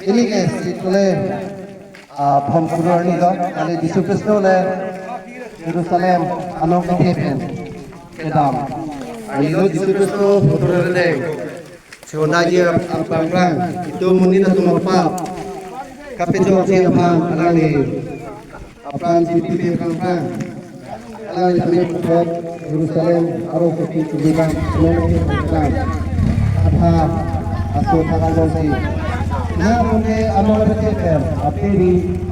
ini guys oleh Bhampurar ni do ale Jisu Kristo le Jerusalem anong kepen kedam ayo Jisu Kristo Bhampurar le chona dia apang itu munina tumapa kapito dia apang alani apang tipi apang alani kami buat Jerusalem aro kepi tujuan menang apa asal tanggal si na mune amol kepen apiri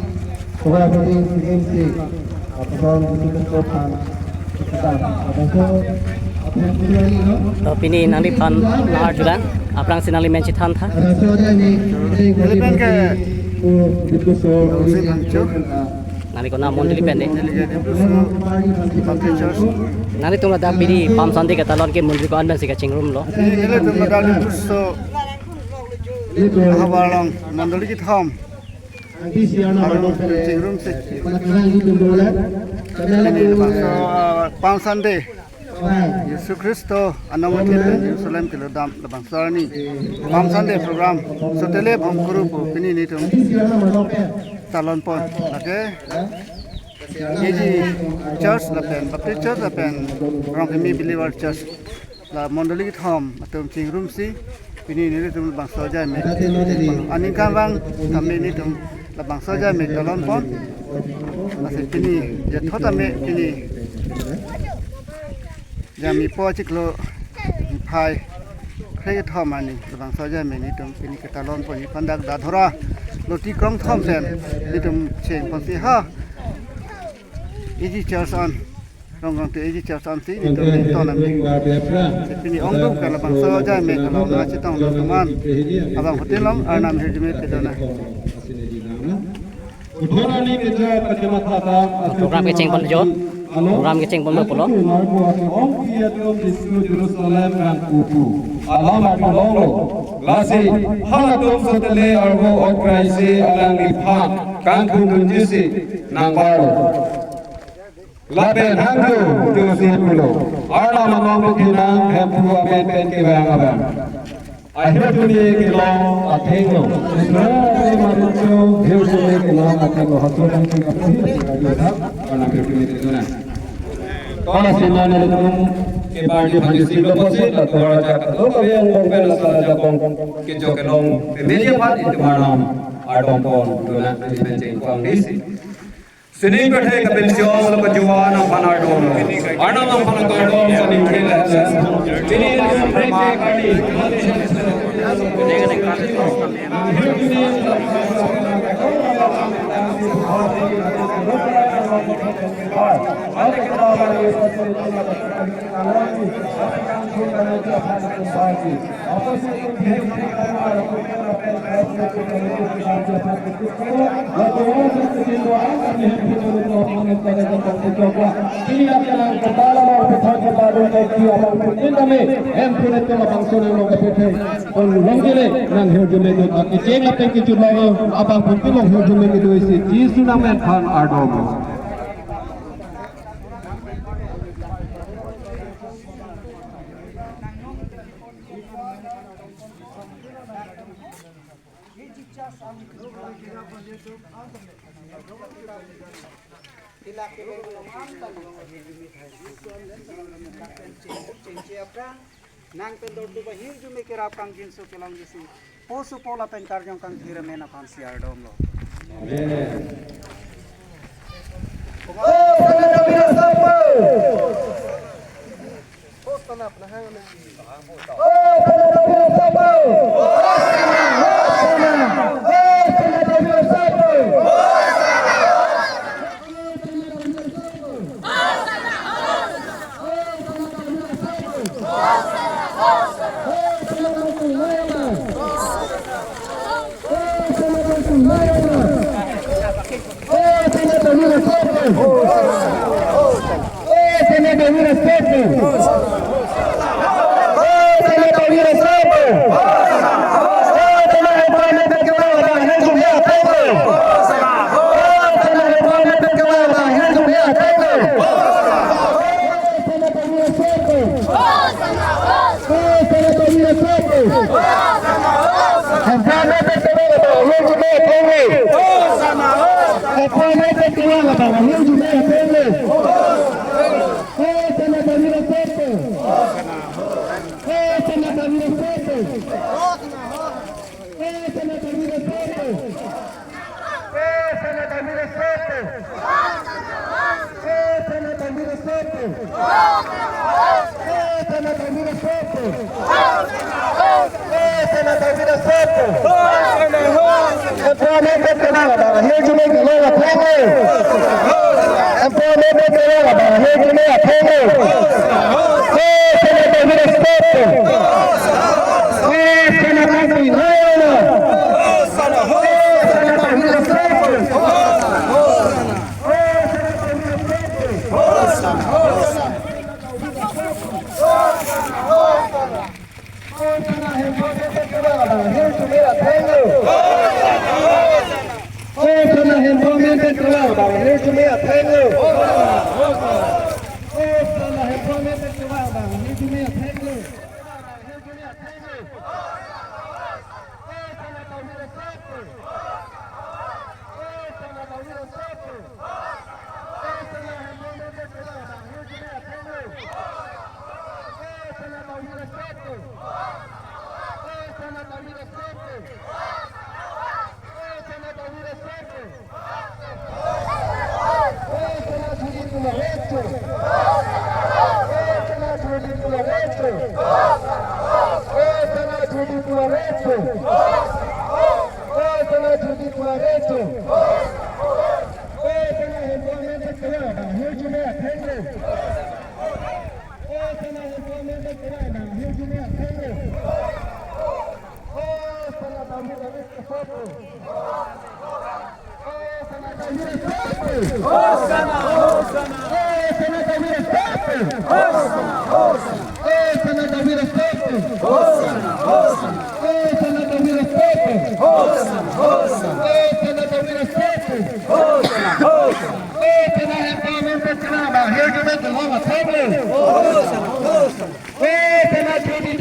soal ini sih apang Jisu Kristo pan kita Pini nali pan nahar juga, aprang sinali mencitan tha. Dilipen ke Nali ko na mon dilipen de. Nali tung lada pidi pam santi ke talon ke mundri ko anban sika chingrum lo. Ini tu medali puso hawalang mandali ki tham. Chingrum se. Pam sande. Yesus Kristo anamati Jerusalem ke ledam lebang sarani pam sande program sotele bhamkuru pu pini ni tum talon pon oke yeji church lapen baptist church lapen rong kami believer church la mondali thom atum chingrum si pini ni tum lebang soja me anin kan bang kami ni tum lebang soja me talon pon masih pini ya thota me pini Jami po ciklo pai kaya thom ani lebang saja meni tum ini kita lon po ni pandak dadhora loti krong thom sen ni tum cheng pasi ha iji charsan rong rong te iji charsan si ni tum to nam ni sepini ong dum ka lebang saja me kalau na chitang lo teman abang hotelam arnam hirjme pedona Program kecing pon jo. Program kecing pon lo polo. Alam apalolo lasi halatum sotele argo okraisi alang liphak kangkung kunjisi nangbaro lapen hangju josi pulo arna manong kinang hempu aben pen ke bang abang akhir dunia ke long athenglo sebenarnya manusia hidup dunia ke long athenglo hasuran ke kapur karena hidup dunia itu na kalau sinana lekum ke bagi bagi silo posit atau raja atau yang mungkin salah jakong ke jokelong media part itu malam adong pon dona dipenceng kuang disi sini berhe kapil jong lepas jualan panar dong anam panar dong sini kela sini berhe kali nang pendor tu bahir ju mikirap kang jinsu kelang jisi posu pola pentar jong kang thira mena pan siar dom lo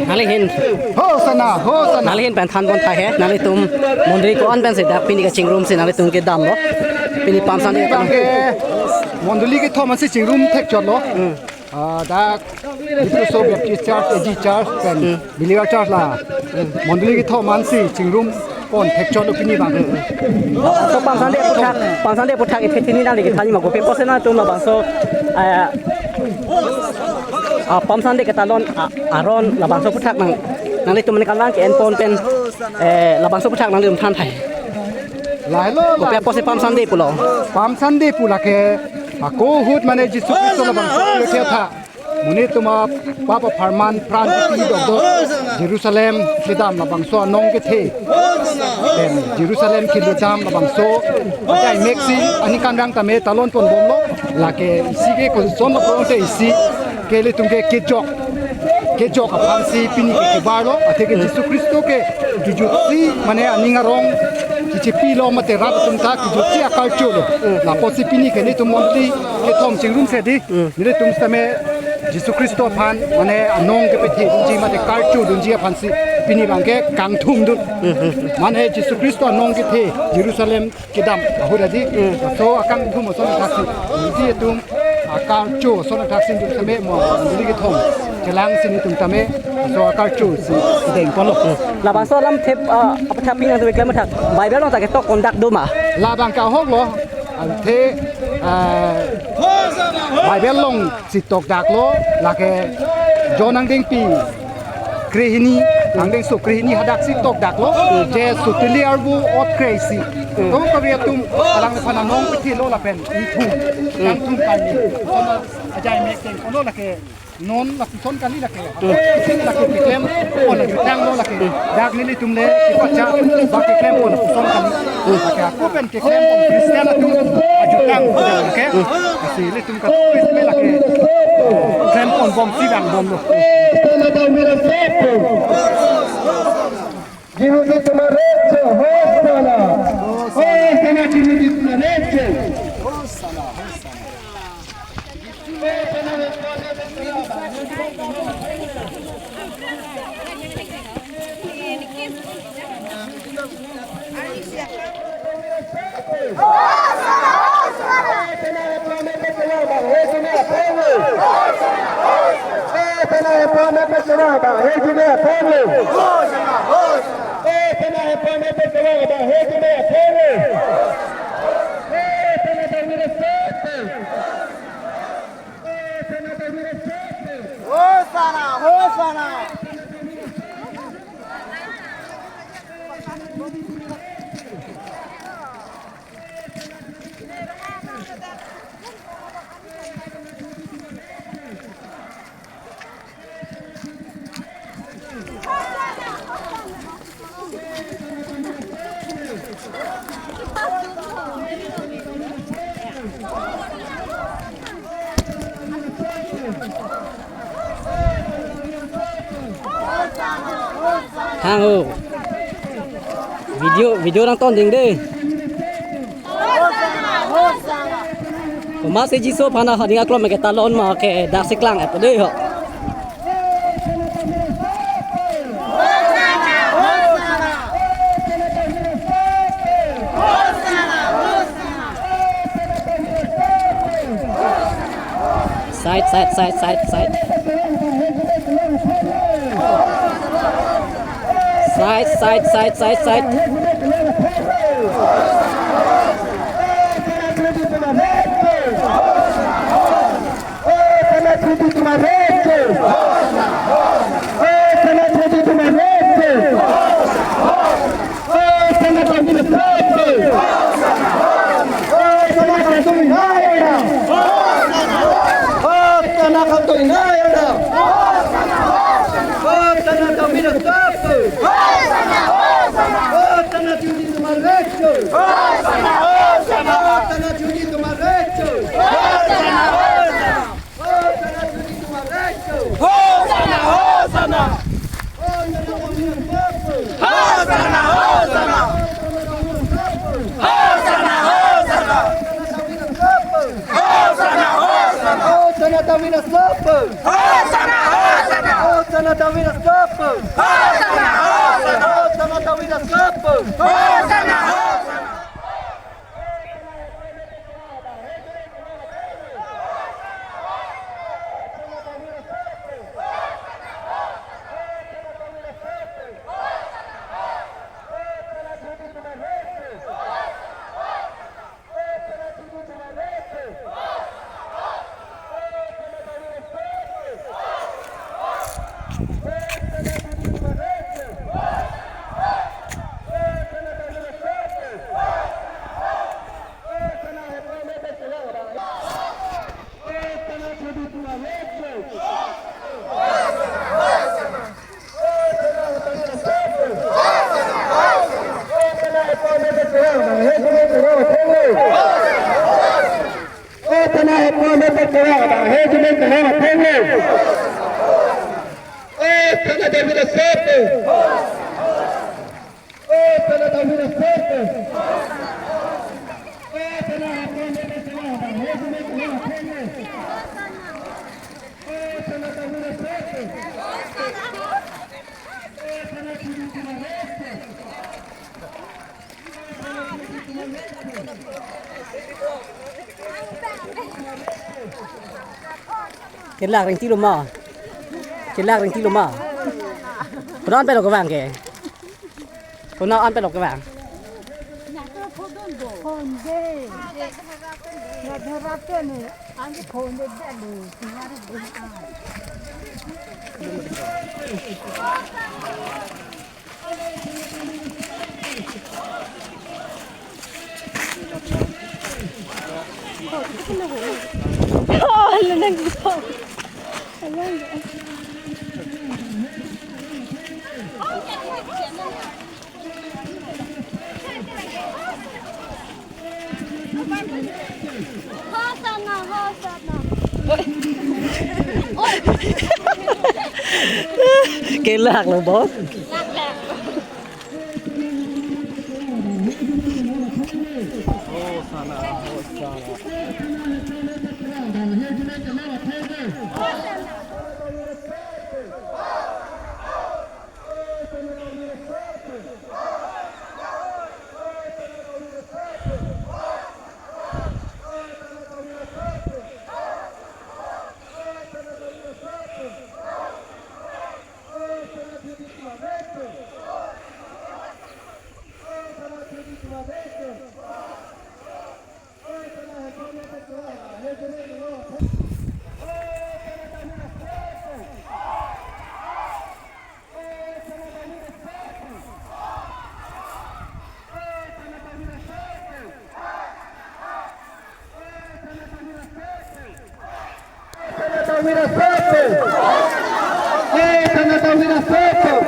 Nalihin Hosana, Hosana. nalihin pen than bon thai he nalitum mondri ko an pen se da pini ka chingrum se nalitum ke dam lo pini pam san de Bang ke Monduli ke Thomas si chingrum thek chot lo. Da itu so Baptist Church, AG Church, dan Believer Church lah. Monduli ke Thomas si chingrum pon thek chot lo pini bang. so pam san de puthak e thini na le ke thani ma ko pe pose na tum la bang so pam san de ke talon aron la bang so puthak nang nalitum ne kalang ke en pon pen la bang so puthak nang lum than thai Lai lo ko pe pose pam san de pulo Pam Sunday pula ke ako hut mane Jisu Kristo la bang so ke tha. Muni tuma papa farman pran ti do Jerusalem khidam la bang so nong ke the. Then Jerusalem khidam la bang so ajai mexi ani kan rang tame talon pon bom lo la ke isi ke ko son lo pon te isi ke le tum ke jok apang si pini ke bar lo ate ke Jisu Kristo ke jujutsi mane aninga rong ki pi lo mate rap tum ta ki jutsi akal chulo la posi pini ke ni tum monti ke thom chingrum se di ni le tum stame Jisu Kristo phan mane anong ke pe thi ji mate kar chu dun ji phan si pini bang ke kang thum du mane Jisu Kristo anong ke the Jerusalem ke dam ahura di so akang thum so na thak si ji tum akal chu so na thak sin du stame mo ni ke thom kelang sin tum tame so akal chu si deng kon lo la bang so lam thep apatha ping ang klem thak bible long ta ke to kondak du ma la bang ka hok lo an the Bible long si tok dak lo la ke jonang ding pi krihini ang ding su krihini hadak si tok dak lo je su tiliar bu ot crazy to ko ria tum alang phana nong pi lo la pen ni thu kang tum kan ni ona ajai mek teng ono la ke non la son kan ni la ke sin la ke klem ona dang lo la ke dak ni tum le ki pacha ba ke klem ona son kan la ke ko pen ke klem on kristian la tum ajutang ke si le tum ka kristian la ke klem on bom si dang bom lo Ginuti tumarecho, hosana. Hosana ginuti tumarecho. Hosana, hosana. Hosana, hosana. hàng video đang tôn đình đi mà sẽ chỉ số phản họ đi ngắt lon mà cái talon mà cái đa xích lang ở đây họ side cái lạc đánh tí lùm mà cái lạc đánh tí lùm mà con ănไปหรอกกระหว่างแกคนนอนănไปหรอกกระหว่างcái lạc là bố Tawira Sopo. Sana Tawira Sopo.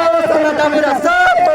Sana Tawira Sopo.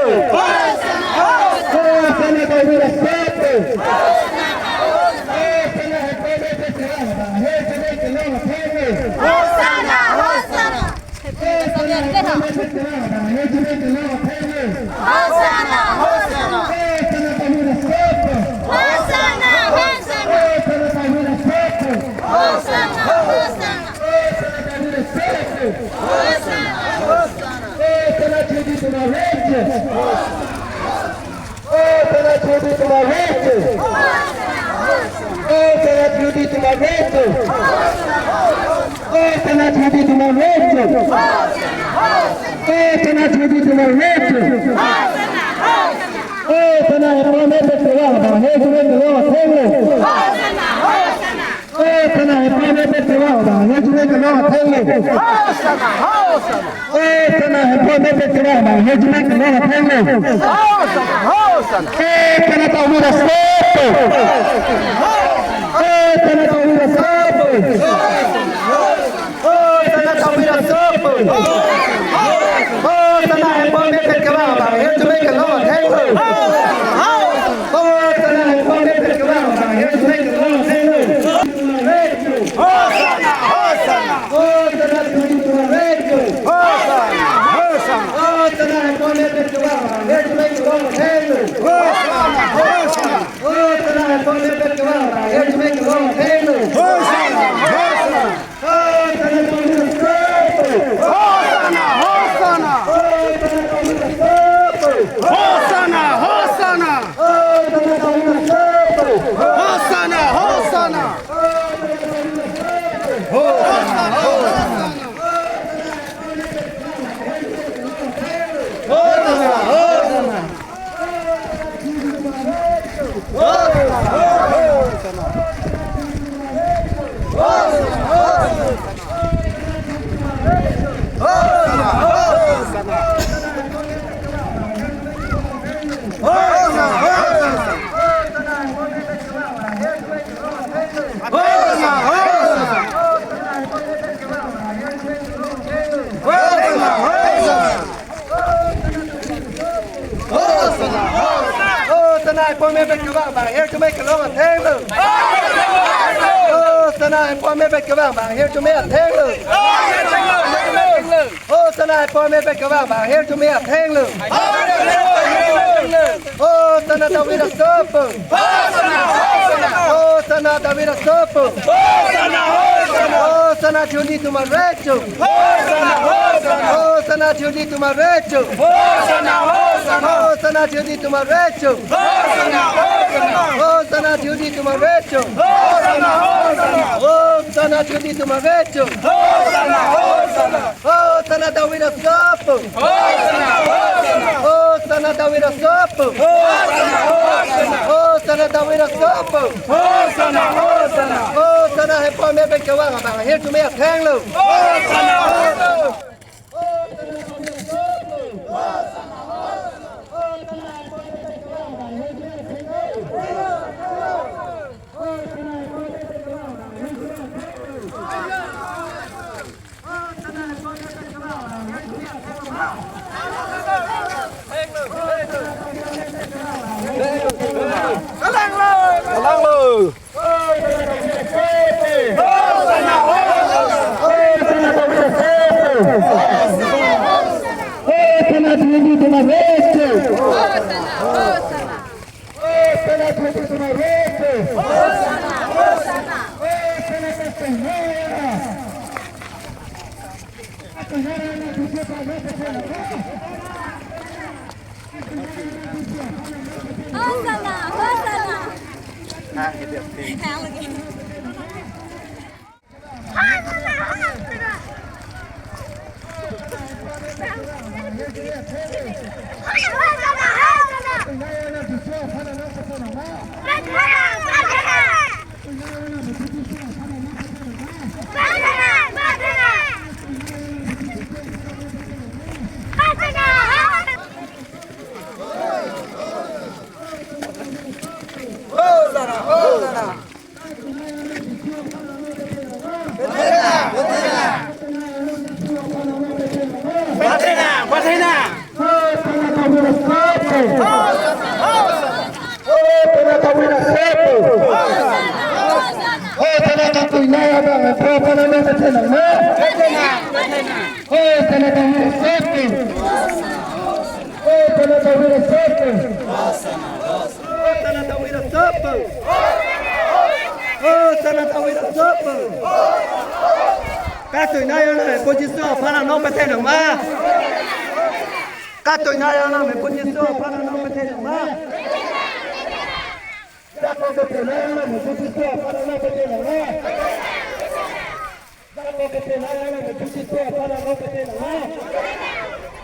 Sana Hepone Peterama. Hejme Apeno. Sana Tawira Sopo. Sana Tawira Sopo. Sana Hepone Peterama. Hejme Apeno. Sana Tawira Sopo. Hosanna, Hosanna. Hang again. Hosanna, Hosanna. Các tuổi nay là cô chỉ số phát là nó phải thay được mà. Các tuổi nay là mình cô chỉ số phát là nó phải thay được mà. Các tuổi nay là mình cô chỉ số phát là nó phải thay được mà. Các tuổi nay là mình cô chỉ số phát là nó phải thay được mà.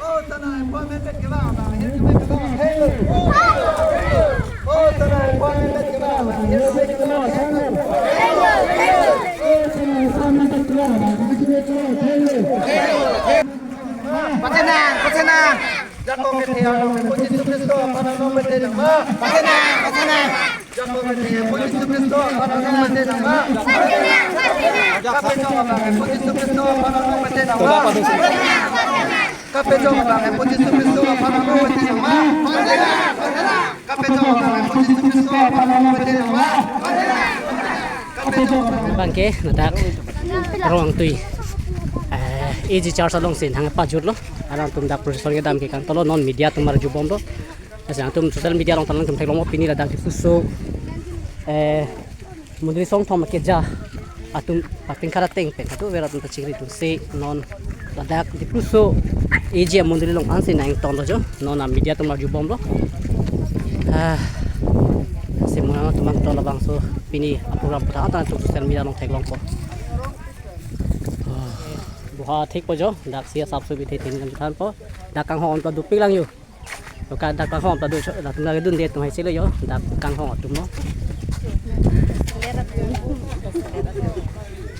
Ô ta này quan hệ cái nào là hiện cái nào hay. Ô ta này quan hệ cái nào là hiện cái nào hay. Patenang, Jacob Meteor, Puji Kristo, Panano Meteor, Patenang, Jacob Meteor, Puji Kristo, Panano Meteor, Kapetong, Puji Kristo, Panano Meteor, Kapetong, Puji Kristo, Panano Meteor, Kapetong, Puji Kristo, Panano Meteor, bangke nadak ruang tui eji char salong sin hang pa jurlo alang tum dak profesor ke dam ke kan tolo non media tum mar jubom do asa tum social media long talang tum thailong opini la dak fuso mundri song thom ke ja atum pating khara teng pen tu vera tum chingri tu se non la dak di fuso eji mundri long an sin nang ton jo non a media tum mar jubom do semua teman tol bang so pini program pertama tu sosial media long thailong ko buha thik po jo dak sia sap su bi the tin kan than po dak kang hom to du pi lang yu to ka dak kang hom to du dak tum la dun de tum hai se le yo dak kang hom tum no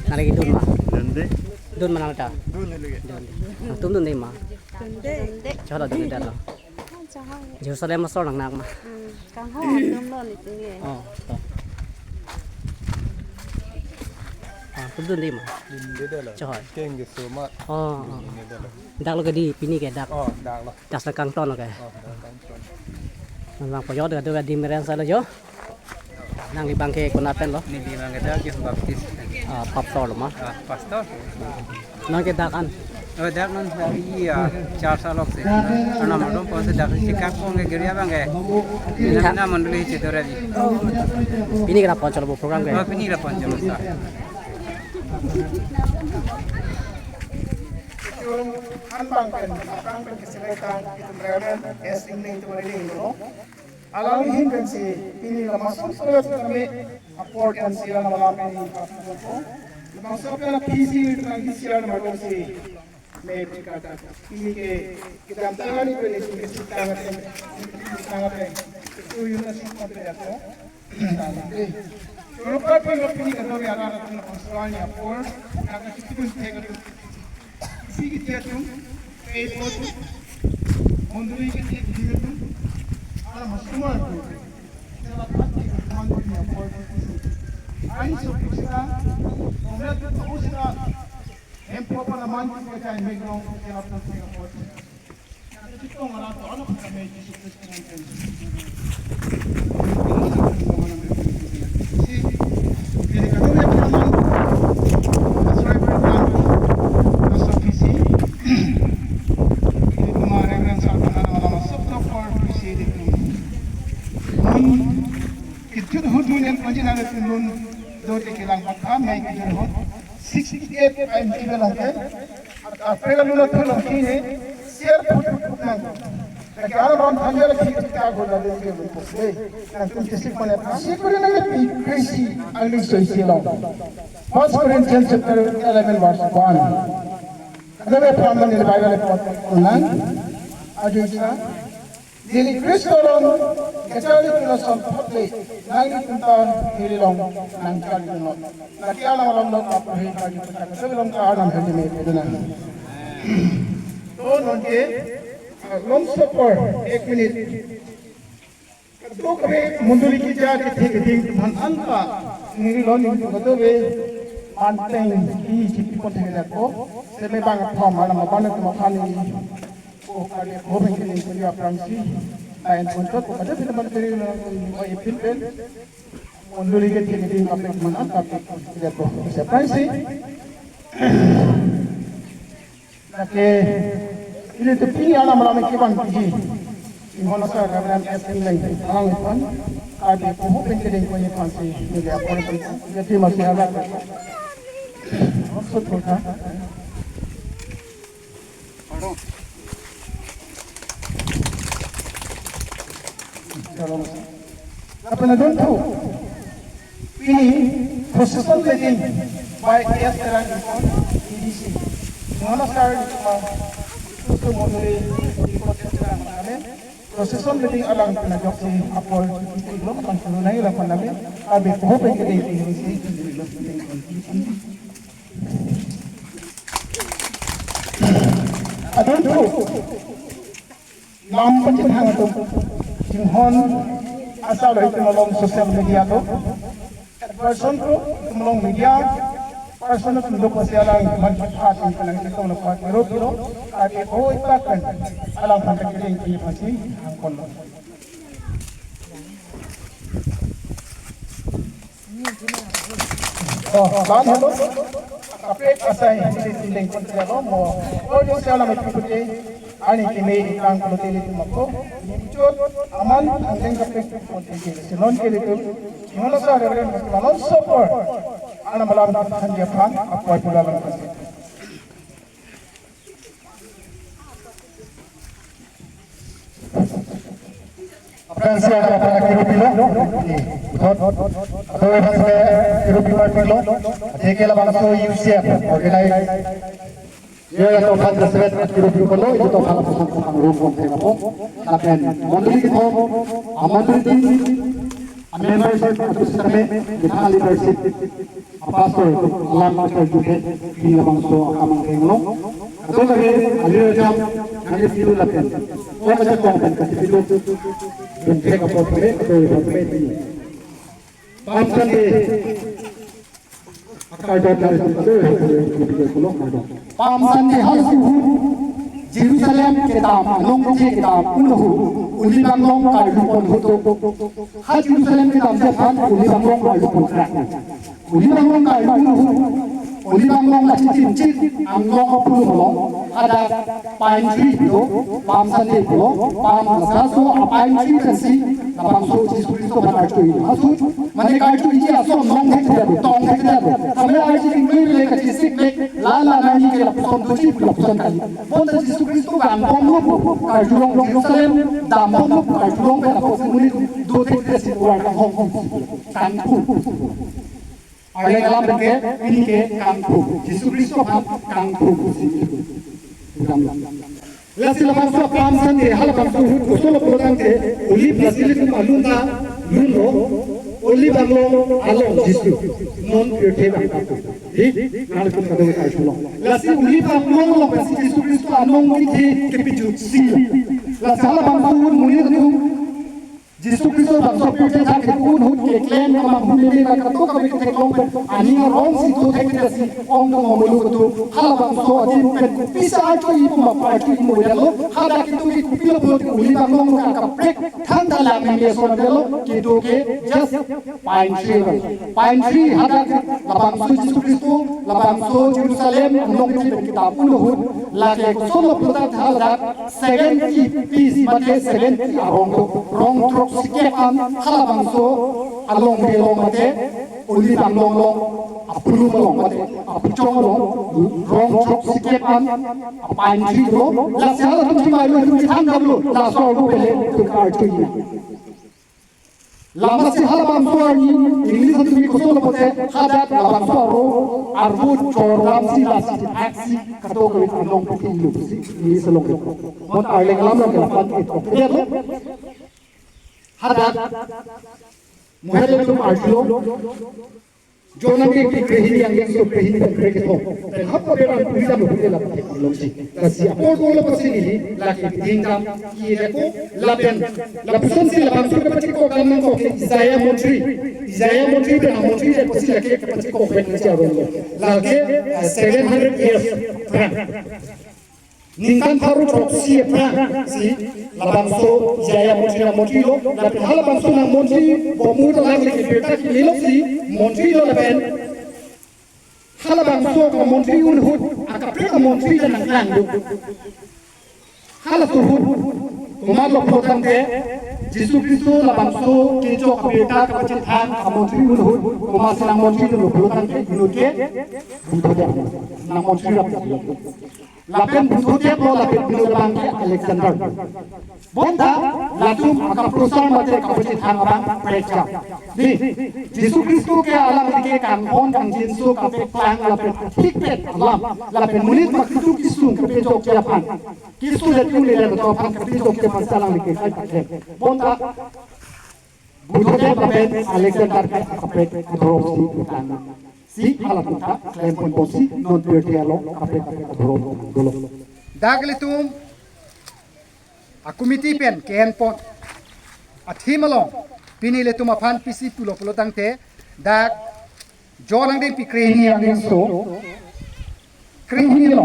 nalagi dun ma dun mana ta dun tum dun de ma cho la dun de la Jerusalem ma so lang nak ma Kang ho nôm lo ni tinge. Tum dun de ma cho hỏi Keng gitu mak. dak lo di pini ke dak Dak lah. dak sa kang ton lo ke nang po yo de di meren sa lo yo nang li bangke kunaten lo Ni di mana dah kisah baptis. pap so lo ma Pastor. nang ke dak an Oh, dah kan dari 4 saat lagi. Anak madam pun dah sikap pun geria bangga. Nama manduli cedera di. pini ke pon chalo program ke Oh, ini lah panjang besar. Alam ini kan si ini lama sudah kami apport kan si lama lama ini lama sudah PC itu lagi siar macam si medik kata ini ke kita tangan itu ni kita tangan itu Yunus itu ada Rupa pun ini kan orang ada dalam persoalannya apport akan kita pun tega si kita tu Facebook munduri kita tu semua itu dalam hati kemandunya apport Ani kita melihat terus kita empo naman kita kain background kita dapat apport kita orang tu anak kami Yesus Kristus Jadi kalau dia pernah asal berdan asal visi itu kemarin yang saya anak masuk for visi itu itu hudun yang panjang itu nun dua tiga lang patah naik itu hud 68 I'm even like that April lula thulong kini share put nang. Kaya ram thanjala kita gola de ke bukle. Nang tum kisik mane pasi kore na pi crazy ali soisi long. 1 Corinthians chapter 11 verse 1. Adabe praman ni Bible pot unan. Ajusa Dili Kristo long kacali tuna son potle nangi tunta hili long nang kali tuno. Nakiala malam long apahin kali tunta kasabi long kaalam hili me pedunan. To nonke long support 1 minute. Kadro kabe munduli ki ja ke thik ding man anpa ngi long ni to be anteng ki chipi kon thela ko sebe bang thom ala ma ban ko khani kali hoben ke ni punya prangsi lain untuk pada film materi o epil pen monduli ke tin tin kapek mana kapek tidak ko surprise nake ini tu pini ala malam ke bang ji ingona sa kameran epil lain ang pon kali hoben ke ni punya prangsi ni apa pun jadi masih ada maksud ko ka apa nak tu? Ini procession leading by Esther EDC. Mana sekarang itu modul procession leading alang kena joksi apol itu belum kan tunai lah kan nabi. Abi hope kita ini ada tu. Nam penciptaan tu. Jinghon asal dari penolong sosial media tu, person tu penolong media, person tu untuk sosial yang manfaat yang paling kita manfaat merut tu, ada oh ikutkan alam pantai kita ini masih angkon. Oh, lain tu, apa asal ini link pun tidak mau, oh dia sosial yang mengikuti. Ani kini ikan kalau teli tu makko, muncul aman angin kapek konten selon kali tu, mana sahaja orang mesti malam support, anak malam hanya pan apa pula malam pasti. Apa yang saya katakan kira bila, atau yang saya kira bila, jika bangsa UCF organize. Ya yang tahu kan tersebut kira-kira kalau itu tahu kalau pesan tentang rumah mereka pun, tapi mandiri kita, mandiri membership atau sistem kita leadership apa sih alam master juga di bangsa akamang kengo, atau lagi alir jam nanti itu lakukan, oh macam apa kasih itu bentuk apa boleh atau apa boleh, bangsa ni Kaida dari itu Pamsan di Halsu Jerusalem kita nong kita unuh uli banglong kaidu pon hutu ha Jerusalem kita Japan uli banglong kaidu pon uli banglong kaidu unuh uli banglong la cicin anglong pulu melong ada pine tree itu pamsan di pulo pam saso pine tree kasi lapang so Yesus Kristus berkaitu ini hasu mereka itu ini asal nong hektar tong hektar kami aja ini mereka cisik lala nani ke lapusan tujuh lapusan kali pun Yesus Kristus kan pomlu kajulong Jerusalem damong kajulong ke lapusan ini dua hektar si orang Hong Kong kanku ada kalam ke ini ke kanku Yesus Kristus kanku Lasi lepas tu pamsan ke hal pamsu usul program ke uli Brazil itu malunda luno uli banglo along jisu non purteba hi nal pun kado ka shulo lasi uli banglo lo basi Yesus Kristus anong ke kepiju si la sala banglo muni tu Yesus Kristus bangso purte sa ke kun hut ke claim kama humile na kato kabe ke long ani rong si tu ke si ong no mulu tu hala bangso ati pen pisa ato ibu ma pa tu mo yalo hala ke tu ke kupilo bot uli banglo ka ka prek thanda la mi le so yalo ke do ke just pine tree hada la bangso Yesus Kristus la bangso Jerusalem nong ke kitab ulo hut la ke solo puta hala 70 piece mate 70 rong trok sikep an halabangso along belong mate uli banglong long apulu malong mate apchong malong rong chok sikepan apain chi do la sala tum chi mai lu tum chi thang dablu la so ru pele tu kar chi lama si halabam suari English tu mi kosol pote hadat labam suaro arbu choram si la si taxi kato ko anong piti lu si ni selong mon arleng lam la lapan itu dia tu hadat muhele tu arlo Jonah ke kehidupan yang so kehidupan mereka tu, dan apa beran bisa berhubung dalam teknologi. Kasi apa kalau pasal ini lagi tinggal kira ko lapisan si lapang suka pasti ko kanan ko Isaiah Montri dan Montri dan pasti lagi pasti ko benar siapa lagi 700 years Ningkan haru proksi si labangso Isaiah Montri lo lapin hal labangso nang Montri bomuda lagi kita kilo si Montri lo lapin hal labangso ko Montri unhut akapre ko Montri dan nang landu hal suhut umat lo program ke Yesus Kristus labangso kejo kapita kapacit hang ka Montri unhut umat senang Montri lo program ke inuke butuh nang Montri lapin Lapen butuhnya pro lapen bilang ke Alexander. Bonda latum akan perusahaan mati kapasitas hangabang mereka. Di Yesus Kristus ke alam dike kanghon kang jinsu kape klang lapen tiket alam lapen munit maksud kisung kape jok japan. Kisu letu lele topan kape jok japan salang dike kai. Bonda butuhnya lapen Alexander kape adopsi utang. Si alat kita klaim pun bosi non berdialog kape adrom dolo. Daglitum akumiti pen ken pon athimalong pinilitum apan pisi pulo tangte dak jonang ding pikreni ang ding so kreni lo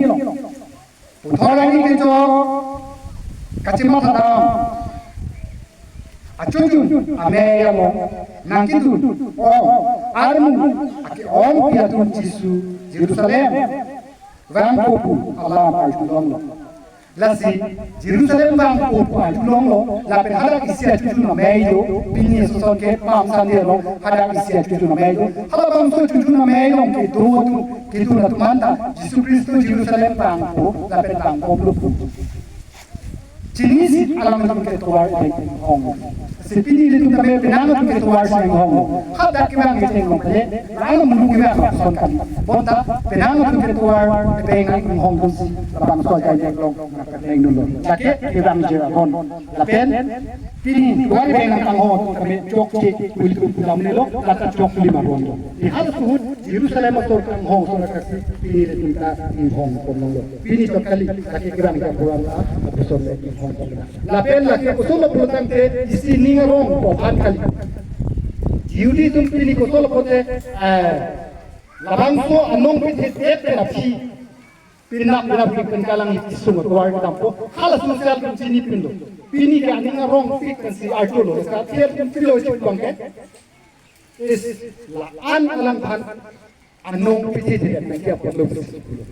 puthorang ding jo kachima thadam Acujun ameyamo nangkindun armu aki piatun Jisu Jerusalem vangpopu alam ajulong lasi Jerusalem vangpopu ajulong lo lapen hadak isi acujun ameyo pini soson ke pam sandero hadak isi acujun ameyo halabang so acujun ameyo ke dotu kitu natumanda Jisu Kristo Jerusalem vangpopu lapen vangpopu Chinese alam naman ke tuwar ay hong Sepini itu kami penangan tu kita waris yang hong. Hadak kita ngi tengok kali. Rana mulu kita son kali. Bonta penangan tu kita war pengen ngi hong tu si lapang soal jaya long nak ngi dulu. Laki kita ngi hong. Lapen pini war pengen ngi hong kami jok cek kulit dalam ni lo. Lata jok 5 ron. Di hal suhut Jerusalem atau ngi hong so nak pini kita ngi hong pun lo. Pini jok kali laki kita ngi buat apa so ngi hong. Lapen laki usul peluang te isi ni rong pohan kali. Yudi tum pini kosol pote labangso anong pite tete na pi pinak pikin kalang itisung tuwar tampo hala sosial tum sini pindo pini ka aning rong pik kan si artulo sa tier tum pilo si bangke is la an alang pan anong pite tete na kya polo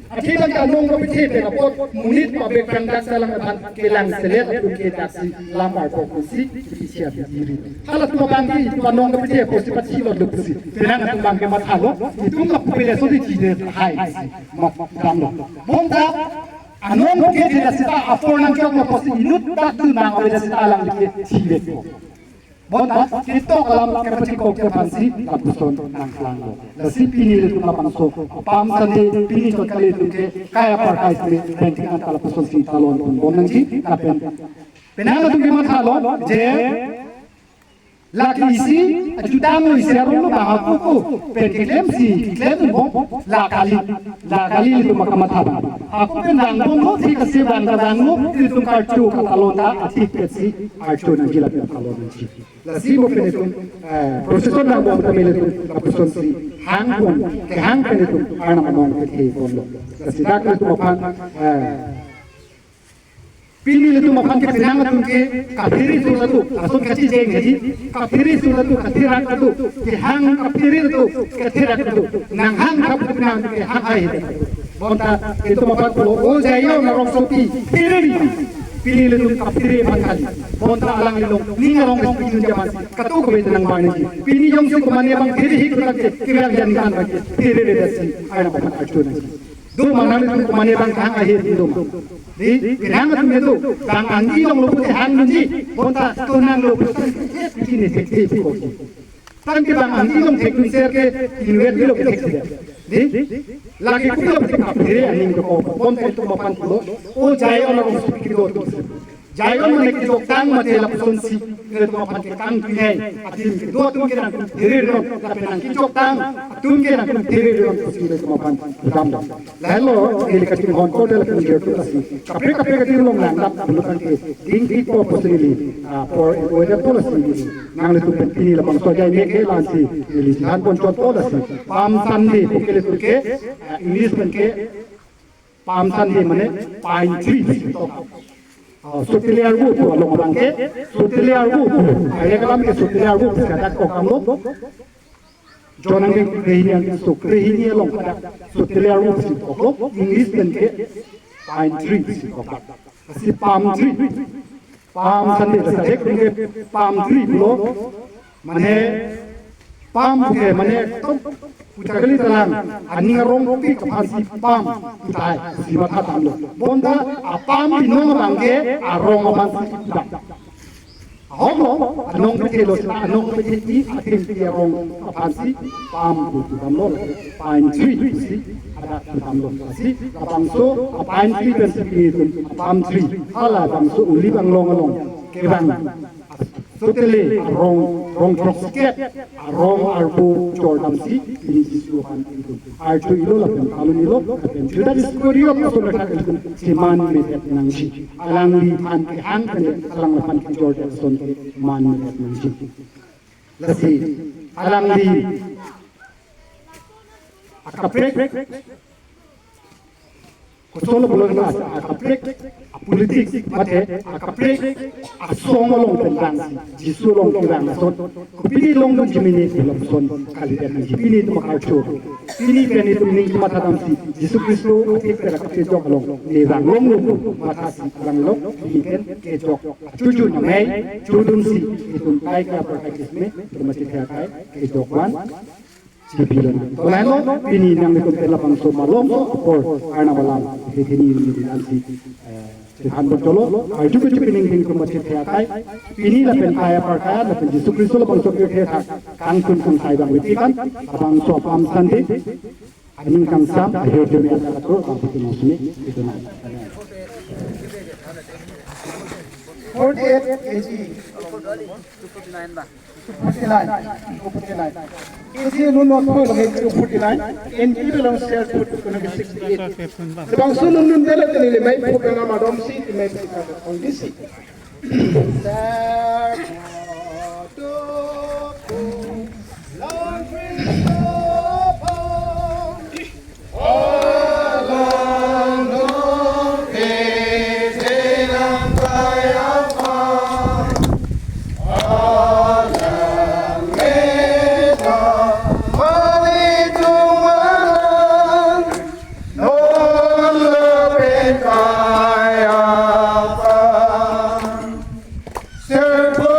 atilang anong pite tete na pot munit pabe kandak salang pan kelang selet tum ke taksi lamar fokusi siap diri. Kalau tu bangki itu anong kapite ko si pati lo luksi. Pinang tu bangki mathalo itu ngap pile so di chide hai mat ramlo. Bonta anong ke tidak sita afor nang kyo mo posi inut tak tu nang ole sita alang dike chide ko. Bonta kita alam kapati ko ke pansi tapuson nang langlo. Lasi pini le tu lapang so pam sande pini ko kali tu ke kaya parkai se renting an tapuson si talon pun bonang ji kapen Penang tu kima thalo je laki isi ajudang lo isi arun lo bahapu ko peklem si klem bo lakali itu makamat thaba aku penang bo thi kasi bang lo itu kartu katalona ati kesi artu na gila katalona ji lasi bo penetum prosesor na bo kamele tu kapuson si hang ke hang penetum arna mamong ke bon lo lasi dakle tu mapan Pili itu makan ke pinang tu ke kafiri surat tu asal kacil jeng haji kafiri surat tu kathirak tu ke hang kafiri tu kathirak tu nang hang kafiri pinang ke hang ai bonta itu makan tu oh jayo narong sopi piri pini le tum kapire mangkali bonta alang ilong ninga rong es pini jaman katu ko betan nang bani pini jong si ko mane bang thiri hik rakte kibang jan kan bang thiri re dasi aina papan achu na do manang tum ko mane bang khang ahe do di kirang tum ne do bang angi long lo pute hang nji bonta to nang lo pute pini sekti ko tan ke bang angi long tek ni ser ke inwet lo ke tek di lagi ku lo tek kapire aning ko bonta to mapan lo o jai ona ko sikri do Jayon mana kita tang mati lapusan si kita tu apa kita tang tu hai atim kita dua tu kita nak diri dong tapi nak kita tang tu kita nak diri dong tu si kita apa kita dong lalu ini kita tinggal kau dalam kerja tuasi kapre kita tinggal long landak bukan ke tinggi ko posili for weather policy nang le tu pini lapang so jai me ke lansi ini han pun contoh asi pam sandi pukele tu ke English pun ke pam sandi mana pine tree Sutilia rupu long bangke, sutilia rupu. Ayah kalam ke sutilia rupu sekarang kau kamu. Jangan ke kehidupan itu kehidupan long pada sutilia rupu si kau. English bangke pine tree si kau. Si palm tree, palm sandi saya ke palm tree lo. Mana palm ke mana Ucakali talang, aning rong pi kapasi pam utai si mata tamlo. Bonda apam binong bangke arong apasi utai. Aholo anong petelo sa anong peteti ating ti rong apasi pam utai tamlo. Pine tree si ada tamlo si kapangso pine tree dan si itu palm tree. Hala tamso uli bang long kebang. Sotele rong proxket rong arbu Jordan si ini disuhan itu arju ilo lapen kalun ilo lapen sudah diskurio pasal kita siman medet nangsi alang di pan hang kan alang lapan Jordan son man medet nangsi lasi alang di akaprek Kusolo bolong na akaprek politik mate akaprek asong long tendang jisu long tendang son kupini long no jimini long son kali dan jipini tu makarcho ini peni tu ning mata damsi jisu kristo atik tera kapte jok long ni rang long lu mata si rang long iken ke jok cucu namai cudun si itu kai ka praktis me termati kai ke jok wan Sipilan. Tolano ini yang itu terlapang somalom or karena malam ini nanti Tuhan bertolo. Juga cipining ting kemasih terkai. Ini lapen kaya perkaya lapen Yesus Kristus lapang sopir terkai. Kangkun kang saibang witikan. Abang sopam sandi. Aning kang sam. Akhir demi ada katur. Kang putih masuni. Itu nak. 48 kg. 249. Kg nun not po lagi 249. And kilo lang share po ko nag 68. Sabang sunod nun dala kanili may po ka nga madam si may ka on this. Servo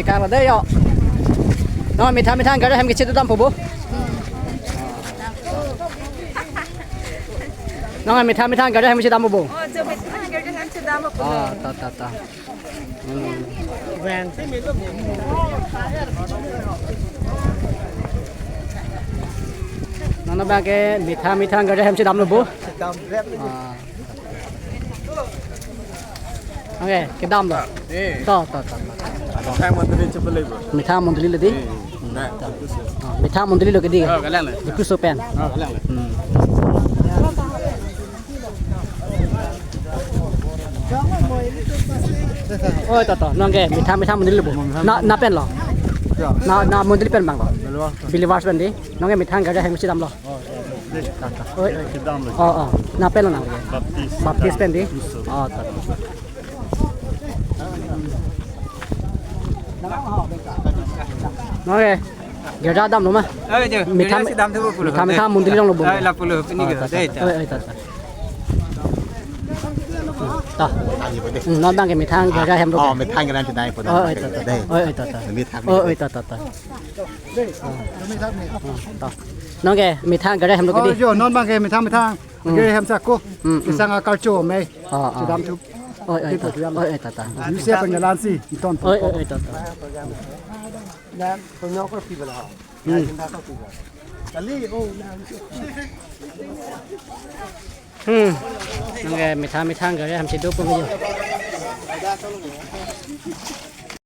càng là đây ạ nó mình tham cái đó em cái chết đâm phụ bố nó mình tham cái đó em cái chết đâm phụ bố ta ven nó ba cái mình tham cái đó em chết đâm phụ bố ok cái đâm rồi to mình tham một tí là tí mình tham một tí là cái gì cái cứ số pen ôi tao nó nghe mình tham một tí là bộ na pen lo na một tí pen bằng lo believers pen đi nó nghe mình tham cái đó hay mình sẽ đâm lo ôi na pen lo nào baptist pen đi nói nghe giờ ra đâm đúng không? Mình tham muốn đi trong lồng bụng. Là phụ nữ bên này đây. Ta. Nó đang cái mình tham giờ ra em rồi. mình tham cái này trên đây phụ nữ đây. Nó nghe mình tham cái đây em rồi cái đi. Rồi non bằng cái mình tham cái em sao cô? Cái sang culture mày. Chỉ đâm chút. Ta. You see up in the land sea. Don't. Ta. Dạ, tôi nhớ có phi vào họ. Chúng ta có phi vào. Cái ly ô nó nghe mình tham cái đây em sẽ đốt bao nhiêu.